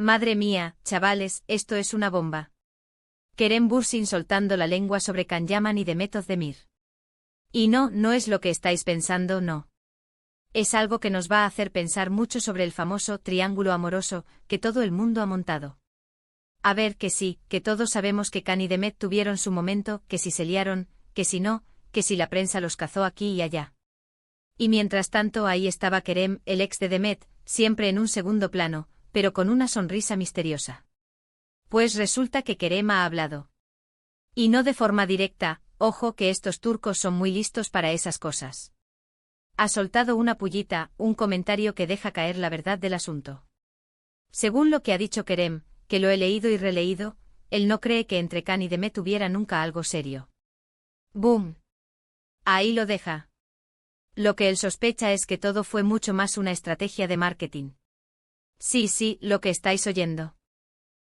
Madre mía, chavales, esto es una bomba. Kerem Bürsin soltando la lengua sobre Can Yaman y Demet Özdemir. Y no es lo que estáis pensando, no. Es algo que nos va a hacer pensar mucho sobre el famoso triángulo amoroso que todo el mundo ha montado. A ver, que sí, que todos sabemos que Can y Demet tuvieron su momento, que si se liaron, que si no, que si la prensa los cazó aquí y allá. Y mientras tanto ahí estaba Kerem, el ex de Demet, siempre en un segundo plano, pero con una sonrisa misteriosa. Pues resulta que Kerem ha hablado. Y no de forma directa, ojo que estos turcos son muy listos para esas cosas. Ha soltado una pullita, un comentario que deja caer la verdad del asunto. Según lo que ha dicho Kerem, que lo he leído y releído, él no cree que entre Can y Demet hubiera nunca algo serio. ¡Boom! Ahí lo deja. Lo que él sospecha es que todo fue mucho más una estrategia de marketing. Sí, lo que estáis oyendo.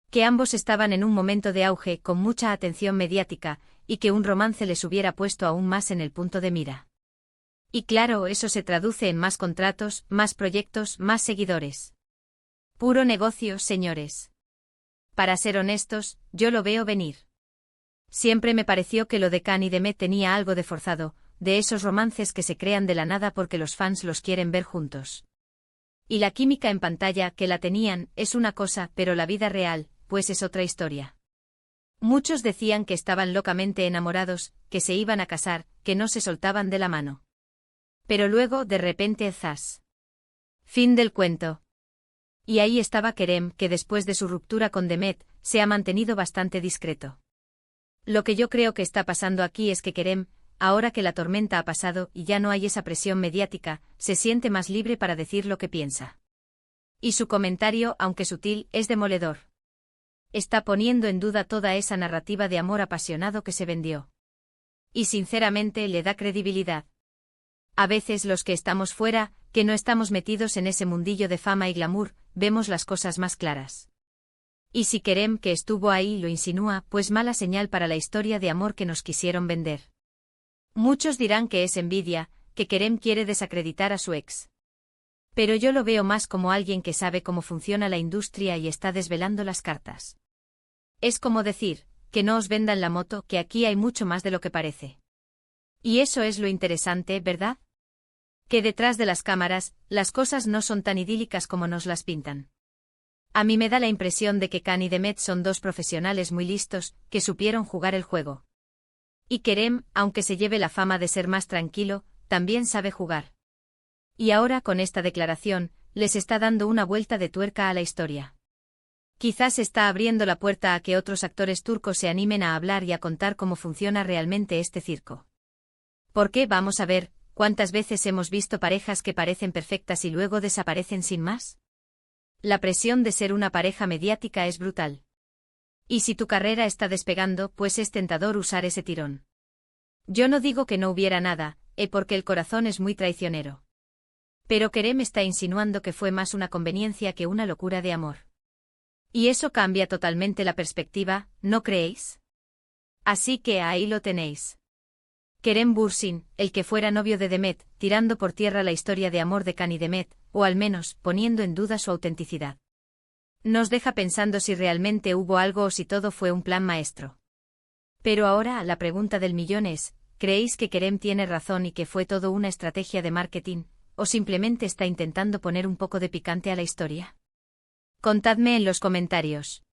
Que ambos estaban en un momento de auge con mucha atención mediática, y que un romance les hubiera puesto aún más en el punto de mira. Y claro, eso se traduce en más contratos, más proyectos, más seguidores. Puro negocio, señores. Para ser honestos, yo lo veo venir. Siempre me pareció que lo de Can y Demet tenía algo de forzado, de esos romances que se crean de la nada porque los fans los quieren ver juntos. Y la química en pantalla, que la tenían, es una cosa, pero la vida real, pues es otra historia. Muchos decían que estaban locamente enamorados, que se iban a casar, que no se soltaban de la mano. Pero luego, de repente, ¡zas! Fin del cuento. Y ahí estaba Kerem, que después de su ruptura con Demet, se ha mantenido bastante discreto. Lo que yo creo que está pasando aquí es que Kerem, ahora que la tormenta ha pasado y ya no hay esa presión mediática, se siente más libre para decir lo que piensa. Y su comentario, aunque sutil, es demoledor. Está poniendo en duda toda esa narrativa de amor apasionado que se vendió. Y sinceramente le da credibilidad. A veces los que estamos fuera, que no estamos metidos en ese mundillo de fama y glamour, vemos las cosas más claras. Y si Kerem, que estuvo ahí, lo insinúa, pues mala señal para la historia de amor que nos quisieron vender. Muchos dirán que es envidia, que Kerem quiere desacreditar a su ex. Pero yo lo veo más como alguien que sabe cómo funciona la industria y está desvelando las cartas. Es como decir, que no os vendan la moto, que aquí hay mucho más de lo que parece. Y eso es lo interesante, ¿verdad? Que detrás de las cámaras, las cosas no son tan idílicas como nos las pintan. A mí me da la impresión de que Can y Demet son dos profesionales muy listos, que supieron jugar el juego. Y Kerem, aunque se lleve la fama de ser más tranquilo, también sabe jugar. Y ahora con esta declaración, les está dando una vuelta de tuerca a la historia. Quizás está abriendo la puerta a que otros actores turcos se animen a hablar y a contar cómo funciona realmente este circo. Porque, vamos a ver, ¿cuántas veces hemos visto parejas que parecen perfectas y luego desaparecen sin más? La presión de ser una pareja mediática es brutal. Y si tu carrera está despegando, pues es tentador usar ese tirón. Yo no digo que no hubiera nada, porque el corazón es muy traicionero. Pero Kerem está insinuando que fue más una conveniencia que una locura de amor. Y eso cambia totalmente la perspectiva, ¿no creéis? Así que ahí lo tenéis. Kerem Bürsin, el que fuera novio de Demet, tirando por tierra la historia de amor de Can y Demet, o al menos, poniendo en duda su autenticidad. Nos deja pensando si realmente hubo algo o si todo fue un plan maestro. Pero ahora, la pregunta del millón es, ¿creéis que Kerem tiene razón y que fue todo una estrategia de marketing, o simplemente está intentando poner un poco de picante a la historia? Contadme en los comentarios.